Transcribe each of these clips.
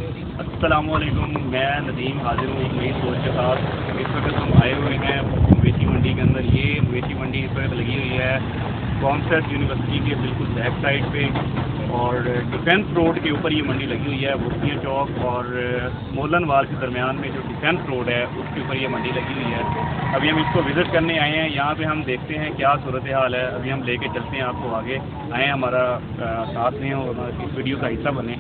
अस्सलामुअलैकुम, मैं नदीम हाजिर हूँ एक नई सोच के साथ। इस वक्त हम आए हुए हैं मवेशी मंडी के अंदर। ये मवेशी मंडी इस वक्त लगी हुई है कॉन्सेप्ट यूनिवर्सिटी के बिल्कुल बैक साइड पे, और डिफेंस रोड के ऊपर ये मंडी लगी हुई है। बुस्तिया चौक और मोलन वाल के दरमियान में जो डिफेंस रोड है उसके ऊपर ये मंडी लगी हुई है। अभी हम इसको विज़िट करने आए हैं। यहाँ पे हम देखते हैं क्या सूरत हाल है। अभी हम लेके चलते हैं आपको आगे। आए हमारा साथ में और इस वीडियो का हिस्सा बने।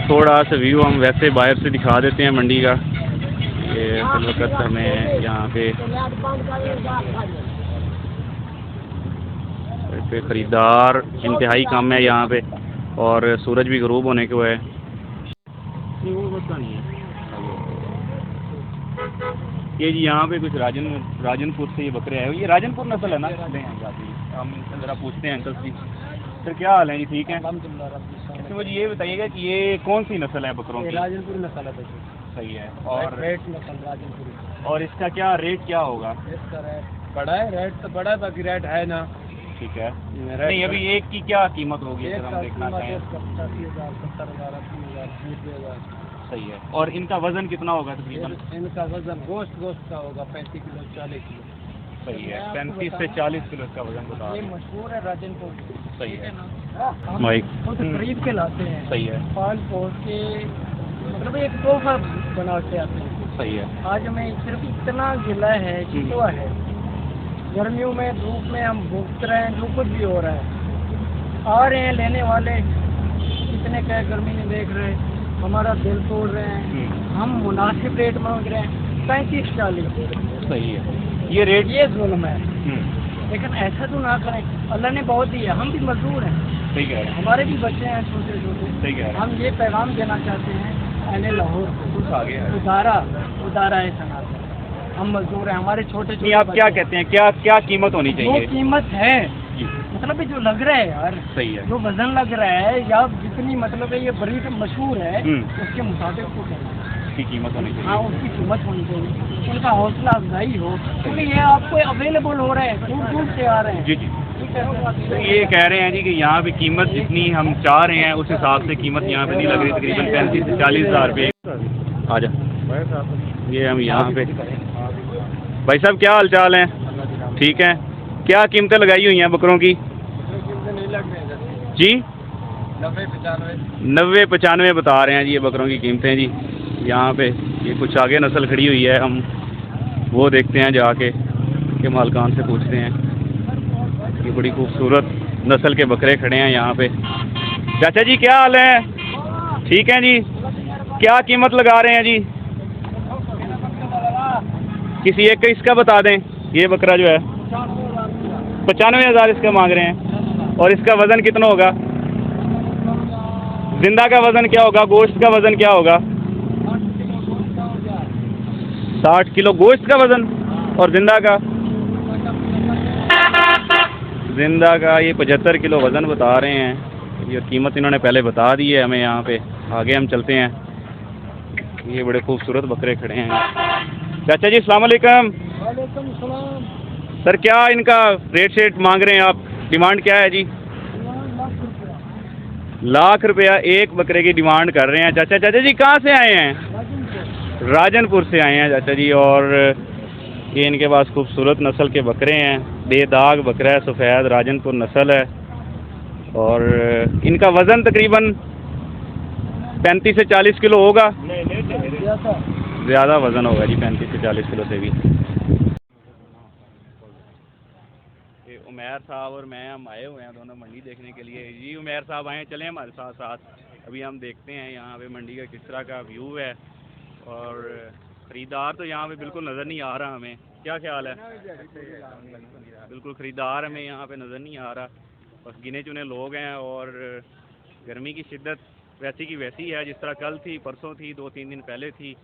थोड़ा सा व्यू हम वैसे बाहर से दिखा देते हैं मंडी का। ये फिल वक्त हमें यहाँ पे ख़रीदार इंतहाई कम है यहाँ पे, और सूरज भी ग़रूब होने को है। ये जी यहाँ पे कुछ राजनपुर से ये बकरे आए हुए। ये राजनपुर नस्ल है ना? हम इनसे ज़रा पूछते हैं अंकल जी। सर क्या हाल है जी? ठीक है। तो मुझे ये बताइएगा कि ये कौन सी नस्ल है बकरों की? राजनपुरी नस्ल है। सही है। और रेट नस्ल राजनपुरी। और इसका क्या रेट क्या होगा? इसका रेट बड़ा है, रेट तो बड़ा है, बाकी रेट है ना। ठीक है। नहीं अभी एक की क्या कीमत होगी अगर हम देखना चाहें? 85,000, 70,000, 80,000, 90,000। सही है। और इनका वजन कितना होगा तकरीबन? इनका वजन गोश्त का होगा 35 किलो 40 किलो। सही है। 35 से 40 किलो इसका वजन बता। ये मशहूर है राजनपुर। सही है ना, माइक खुद खरीद के लाते हैं। सही है। पाल पोस के मतलब एक तोहफा बना के आते हैं। सही है। आज हमें सिर्फ इतना गिला है, चितवा है। गर्मियों में धूप में हम भूख रहे हैं, जो कुछ भी हो रहा है। आ रहे हैं लेने वाले, कितने क्या गर्मी में देख रहे हैं, हमारा दिल तोड़ रहे हैं। हम मुनासिब रेट मांग रहे हैं 35-40। सही है। ये रेट ये जुल्म है। लेकिन ऐसा तो ना करें, अल्लाह ने बहुत दिया, हम भी मजदूर हैं। सही कह रहे हैं। हमारे भी बच्चे हैं छोटे छोटे। सही कह रहे हैं। हम ये पैगाम देना चाहते हैं अहले लाहौर आगे उदारा है सनात। हम मजदूर हैं, हमारे छोटे छोटे। आप क्या कहते हैं, क्या कीमत होनी चाहिए? जो कीमत है मतलब जो लग रहा है यार, सही है, जो वजन लग रहा है या जितनी मतलब है ये ब्रीड मशहूर है उसके मुताबिक को उसकी कीमत होनी चाहिए। हाँ उसकी कीमत होनी चाहिए, उनका हौसला अफजाई हो, क्योंकि ये आपको अवेलेबल हो रहा है, दूर दूर से आ रहे हैं। जी जी। तो ये कह रहे हैं जी कि यहाँ पे कीमत जितनी हम चाह रहे हैं उस हिसाब से कीमत यहाँ पे नहीं लग रही। तकरीबन 35 से 40,000 रुपये। आ जा। ये हम यहाँ पे भाई साहब क्या हाल चाल है? ठीक है। क्या कीमतें लगाई हुई हैं बकरों की? जी 90-95 बता रहे हैं जी ये बकरों की कीमतें जी। यहाँ पे ये कुछ आगे नस्ल खड़ी हुई है, हम वो देखते हैं जाके के मालकान से पूछते हैं। ये बड़ी खूबसूरत नस्ल के बकरे खड़े हैं यहाँ पे। चाचा जी क्या हाल है? ठीक है जी। क्या कीमत लगा रहे हैं जी? किसी एक का इसका बता दें। ये बकरा जो है 95,000 इसका मांग रहे हैं। और इसका वज़न कितना होगा? जिंदा का वज़न क्या होगा? गोश्त का वज़न क्या होगा? 60 किलो गोश्त का वज़न। और जिंदा का? जिंदा का ये 75 किलो वज़न बता रहे हैं। ये कीमत इन्होंने पहले बता दी है हमें। यहाँ पे आगे हम चलते हैं। ये बड़े खूबसूरत बकरे खड़े हैं। चाचा जी अस्सलाम वालेकुम। वालेकुम सलाम। सर क्या इनका रेट मांग रहे हैं आप? डिमांड क्या है जी? लाख रुपया एक बकरे की डिमांड कर रहे हैं चाचा। चाचा जी कहाँ से आए हैं? राजनपुर से आए हैं चाचा जी। और ये इनके पास खूबसूरत नस्ल के बकरे हैं, बेदाग बकरा है, सफ़ेद राजनपुर नस्ल है। और इनका वज़न तकरीबन 35 से 40 किलो होगा। ज़्यादा वज़न होगा जी, 35 से 40 किलो से भी। ये उमैर साहब और मैं हम आए हुए हैं दोनों मंडी देखने के लिए जी। उमैर साहब आए, चलें हमारे साथ साथ। अभी हम देखते हैं यहाँ पे मंडी का किस तरह का व्यू है। और ख़रीदार तो यहाँ पे बिल्कुल नज़र नहीं आ रहा हमें। क्या ख्याल है? बिल्कुल ख़रीदार हमें यहाँ पे नज़र नहीं आ रहा, बस गिने चुने लोग हैं। और गर्मी की शिद्दत वैसी की वैसी है जिस तरह कल थी, परसों थी, 2-3 दिन पहले थी।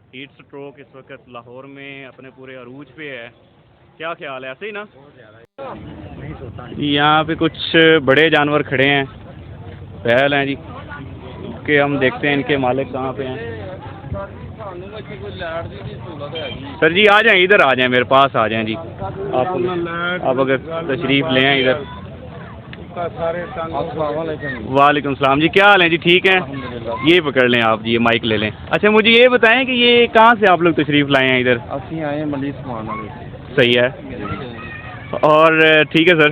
हीट स्ट्रोक इस वक्त लाहौर में अपने पूरे अरूज पे है। क्या ख्याल है? ऐसे ही ना? यहाँ पे कुछ बड़े जानवर खड़े हैं, बैल हैं जी के। हम देखते हैं इनके मालिक कहाँ पे हैं। सर जी आ जाएं, इधर आ जाएं, मेरे पास आ जाएं जी। आप अगर तशरीफ़ लें इधर। आपका सारे वालेकुम सलाम जी, क्या हाल है जी? ठीक है, ये पकड़ लें आप जी, ये माइक ले लें। अच्छा मुझे ये बताएं कि ये कहाँ से आप लोग तशरीफ़ लाए हैं इधर? ਅਸੀਂ ਆਏ ਹਾਂ ਮੰਡੀ ਸਮਾਨ ਵਾਲੇ। सही है, और ठीक है सर,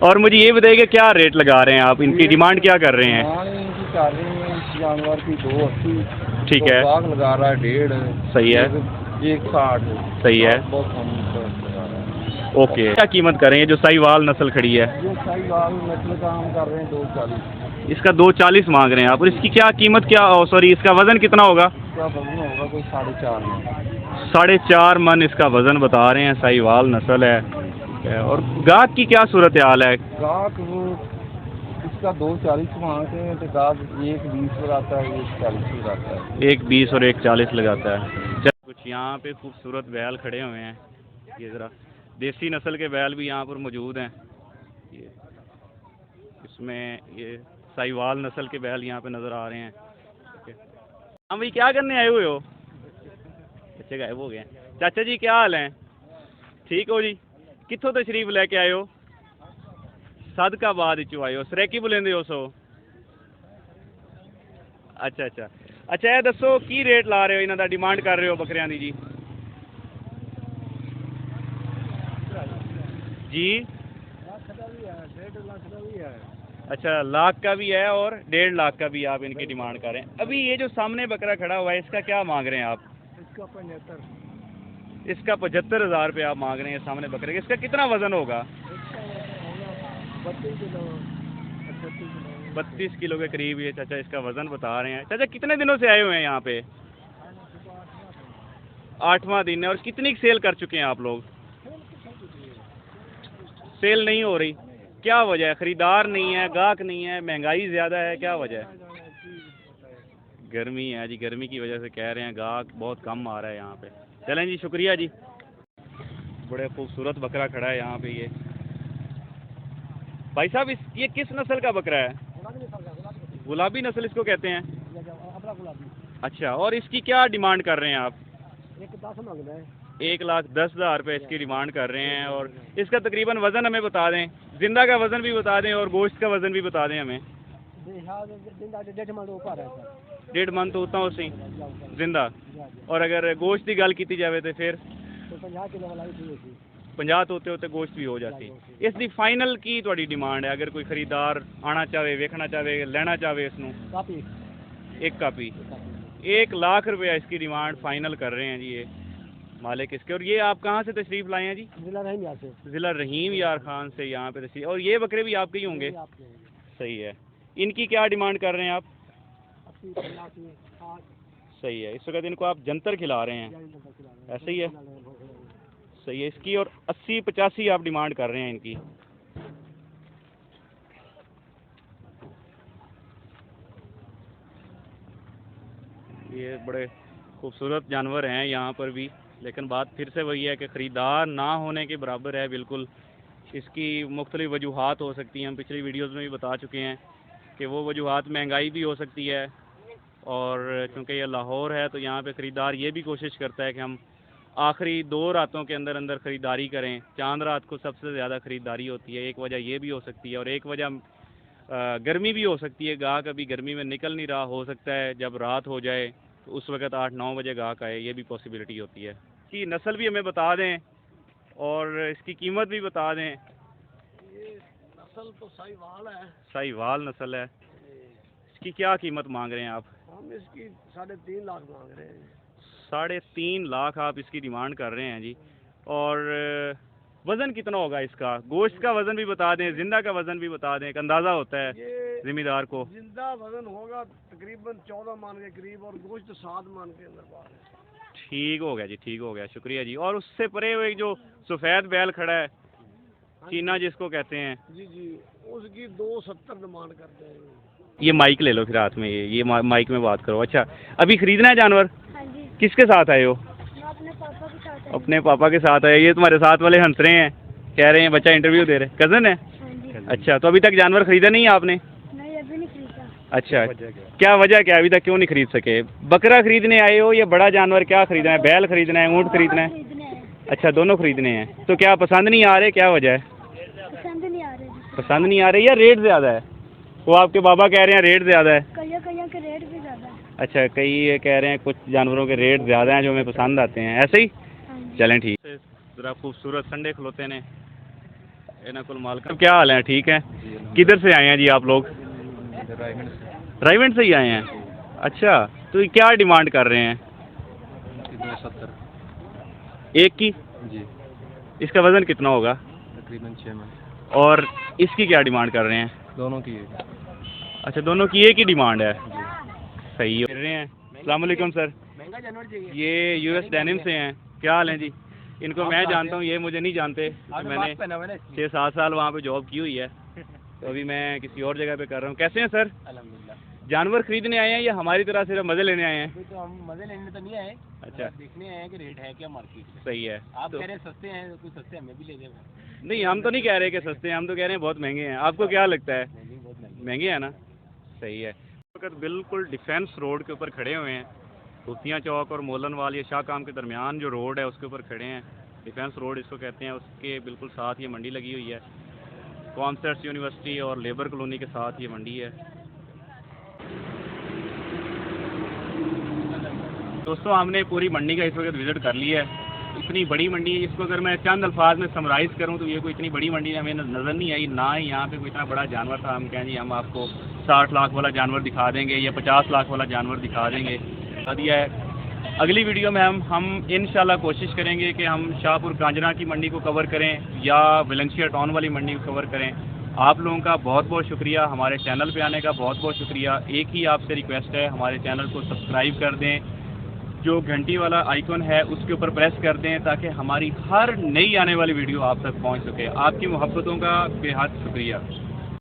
और मुझे ये बताइए कि क्या रेट लगा रहे हैं आप, इनकी डिमांड क्या कर रहे हैं? हाँ इनकी कर रहे हैं जानवर की 280। ठीक है, बाग लगा रहा है 1.5। सही है, 160। सही है, बहुत कम लगा रहा है। ओके। क्या कीमत कर रहे हैं जो साहिवाल नस्ल खड़ी है? ये साहिवाल नस्ल का हम कर रहे हैं 240। इसका 240 मांग रहे हैं आप, और इसकी क्या कीमत, क्या सॉरी इसका वज़न कितना होगा? इसका वजन होगा कोई 4.5 मन। 4.5 मन इसका वज़न बता रहे हैं, साहिवाल नस्ल है। ठीक है, और गाहक की क्या सूरत हाल है? गाहक वो इसका 240 मांगते हैं तो गाहक 120 लगाता है, 140 लगाता है। 120 और 140 लगाता है। चल कुछ यहाँ पे खूबसूरत बैल खड़े हुए हैं, ये ज़रा देसी नस्ल के बैल भी यहाँ पर मौजूद हैं। ये इसमें ये साहिवाल नस्ल के बैल यहाँ पे नज़र आ रहे हैं। ठीक है, हाँ भाई क्या करने आए हुए हो? बच्चे गायब हो गए हैं। चाचा जी क्या हाल है? ठीक हो जी? कित्थों तशरीफ लेके आए हो? सदकाबाद चो आए हो, सरेकी बुलेंदे हो सो? अच्छा अच्छा अच्छा, ये दसो की रेट ला रहे हो, इन्हों का डिमांड कर रहे हो बकरियां दी जी? जी 1.5 लाख का भी है। अच्छा, लाख का भी है और 1.5 लाख का भी आप इनकी डिमांड कर रहे हैं। अभी ये जो सामने बकरा खड़ा हुआ है इसका क्या मांग रहे हैं आप? इसका 75। इसका 75,000 रुपये आप मांग रहे हैं सामने बकरे का। इसका कितना वजन होगा? 32 किलो। 32 किलो के करीब ये चाचा इसका वजन बता रहे हैं। चाचा कितने दिनों से आए हुए हैं यहाँ पे? 8वां दिन है, और कितनी सेल कर चुके हैं आप लोग? सेल नहीं हो रही, क्या वजह है? खरीदार नहीं है, गाहक नहीं है, महंगाई ज़्यादा है, क्या वजह है? गर्मी है जी, गर्मी की वजह से कह रहे हैं गाहक बहुत कम आ रहा है यहाँ पे। चलें जी, शुक्रिया जी। बड़े खूबसूरत बकरा खड़ा है यहाँ पे ये। भाई साहब ये किस नस्ल का बकरा है? गुलाबी नस्ल इसको कहते हैं। अच्छा, और इसकी क्या डिमांड कर रहे हैं आप? 1,10,000 रुपये इसकी डिमांड कर रहे हैं, और इसका तकरीबन वज़न हमें बता दें, जिंदा का वज़न भी बता दें और गोश्त का वज़न भी बता दें हमें। 1.5 मन तो उतना उसी जिंदा, और अगर गोश्त की गल की जाए तो फिर 50 तो होते गोश्त भी हो जाती। इसकी फाइनल की थोड़ी डिमांड है, अगर कोई खरीदार आना चाहे, वेखना चाहे, लेना चाहे इसनों? एक कापी 1 लाख रुपया इसकी डिमांड फाइनल कर रहे हैं जी ये मालिक इसके। और ये आप कहाँ से तशरीफ़ लाए हैं जी? ज़िला रहीम यार खान से यहाँ पे तशरीफ़। और ये बकरे भी आपके ही होंगे? सही है। इनकी क्या डिमांड कर रहे हैं आप? सही है, इस वक्त इनको आप जंतर खिला रहे हैं, ऐसे ही है? सही है। इसकी और 80-85 आप डिमांड कर रहे हैं इनकी। ये बड़े खूबसूरत जानवर हैं यहाँ पर भी, लेकिन बात फिर से वही है कि ख़रीदार ना होने के बराबर है बिल्कुल। इसकी मुख्तलिफ़ वजूहात हो सकती हैं, हम पिछली वीडियोज़ में भी बता चुके हैं कि वो वजूहात महंगाई भी हो सकती है, और चूँकि ये लाहौर है तो यहाँ पे ख़रीदार ये भी कोशिश करता है कि हम आखिरी 2 रातों के अंदर अंदर ख़रीदारी करें। चांद रात को सबसे ज़्यादा ख़रीदारी होती है, एक वजह ये भी हो सकती है, और एक वजह गर्मी भी हो सकती है। गाहक अभी गर्मी में निकल नहीं रहा, हो सकता है जब रात हो जाए तो उस वक्त 8-9 बजे गाहक आए, ये भी पॉसिबिलिटी होती है। इसकी नस्ल भी हमें बता दें और इसकी कीमत भी बता दें। ये नस्ल तो साहिवाल है। साहिवाल नस्ल है। इसकी क्या कीमत मांग रहे हैं आप? हम इसकी 3.5 लाख मांग रहे हैं। 3.5 लाख आप इसकी डिमांड कर रहे हैं जी। और वज़न कितना होगा इसका? गोश्त का वज़न भी बता दें, जिंदा का वज़न भी बता दें, एक अंदाज़ा होता है ज़िम्मेदार को। जिंदा वज़न होगा तकरीबन 14 मन के करीब, और गोश्त 7 मन के अंदर बाहर है। ठीक हो गया जी, ठीक हो गया, शुक्रिया जी। और उससे परे हुए जो सफ़ेद बैल खड़ा है, चीना जिसको कहते हैं, जी जी, उसकी 270 डिमांड करते हैं। ये माइक ले लो फिर हाथ में, ये माइक में बात करो। अच्छा, अभी ख़रीदना है जानवर? हाँ जी, किसके साथ आए हो? मैं अपने पापा के साथ आई। अपने पापा के साथ आए। ये तुम्हारे साथ वाले हंस रहे हैं, कह रहे हैं बच्चा इंटरव्यू दे रहे, कज़न है? हाँ जी, अच्छा, तो अभी तक जानवर ख़रीदा नहीं है आपने? नहीं अभी नहीं खरीदा। अच्छा, क्या वजह क्या, अभी तक क्यों नहीं खरीद सके? बकरा खरीदने आए हो या बड़ा जानवर क्या खरीदना है? बैल खरीदना है, ऊँट खरीदना है? खरीदने आए। अच्छा, दोनों खरीदने हैं। तो क्या पसंद नहीं आ रहे, क्या वजह है? पसंद नहीं आ रहे। पसंद नहीं आ रही या रेट ज़्यादा है? वो आपके बाबा कह रहे हैं रेट ज़्यादा है। कईयों कईयों के रेट भी ज़्यादा है। अच्छा, कई ये कह रहे हैं कुछ जानवरों के रेट ज़्यादा हैं जो हमें पसंद आते हैं, ऐसे ही? हाँ जी। चलें ठीक है। ज़रा खूबसूरत संडे खलोते ने इन्हें कुल मालक। क्या हाल है? ठीक है। किधर से आए हैं जी आप लोग? रायगढ़ से ही आए हैं। अच्छा, तो ये क्या डिमांड कर रहे हैं? 70 एक की? जी, इसका वज़न कितना होगा? तकरीबन 6 मन। और इसकी क्या डिमांड कर रहे हैं? दोनों की है। अच्छा, दोनों की एक ही डिमांड है। सही है। रहे हैं। अस्सलाम वालेकुम सर। महंगा जानवर चाहिए। ये यूएस डेनिम से हैं। क्या हाल है जी? इनको मैं जानता हूँ, ये मुझे नहीं जानते। मैंने 6-7 साल वहाँ पे जॉब की हुई है, तो अभी मैं किसी और जगह पे कर रहा हूँ। कैसे हैं सर? अल्हम्दुलिल्लाह। जानवर खरीदने आए हैं या हमारी तरह सिर्फ मज़े लेने आए हैं? अभी तो हम मजे लेने तो नहीं आए। अच्छा, देखने आए हैं कि रेट है क्या मार्केट में। सही है। आप तो कह रहे हैं सस्ते हैं, तो कुछ सस्ते हमें भी ले देगा। नहीं, हम तो नहीं कह रहे कि सस्ते हैं, हम तो कह रहे हैं बहुत महंगे हैं। आपको क्या लगता है? नहीं, बहुत महंगे। महंगे हैं ना? सही है। इस वक्त बिल्कुल डिफेंस रोड के ऊपर खड़े हुए हैं। कुतिया चौक और मोलनवाल या शाहकाम के दरमियान जो रोड है उसके ऊपर खड़े हैं। डिफेंस रोड इसको कहते हैं। उसके बिल्कुल साथ ये मंडी लगी हुई है। कॉमर्स यूनिवर्सिटी और लेबर कॉलोनी के साथ ये मंडी है। दोस्तों, हमने पूरी मंडी का इस वक्त विज़िट कर लिया है। इतनी बड़ी मंडी है, इसको अगर मैं चंद अल्फाज में समराइज़ करूं तो ये कोई इतनी बड़ी मंडी हमें नज़र नहीं आई। ना ही यहाँ पे कोई इतना बड़ा जानवर था हम कहें जी हम आपको 60 लाख वाला जानवर दिखा देंगे या 50 लाख वाला जानवर दिखा देंगे। दिया है। अगली वीडियो में हम इंशाल्लाह कोशिश करेंगे कि हम शाहपुर कांजना की मंडी को कवर करें या वलेंशिया टाउन वाली मंडी को कवर करें। आप लोगों का बहुत बहुत शुक्रिया, हमारे चैनल पे आने का बहुत बहुत शुक्रिया। एक ही आपसे रिक्वेस्ट है, हमारे चैनल को सब्सक्राइब कर दें, जो घंटी वाला आइकन है उसके ऊपर प्रेस कर दें ताकि हमारी हर नई आने वाली वीडियो आप तक पहुंच सके। आपकी मोहब्बतों का बेहद शुक्रिया।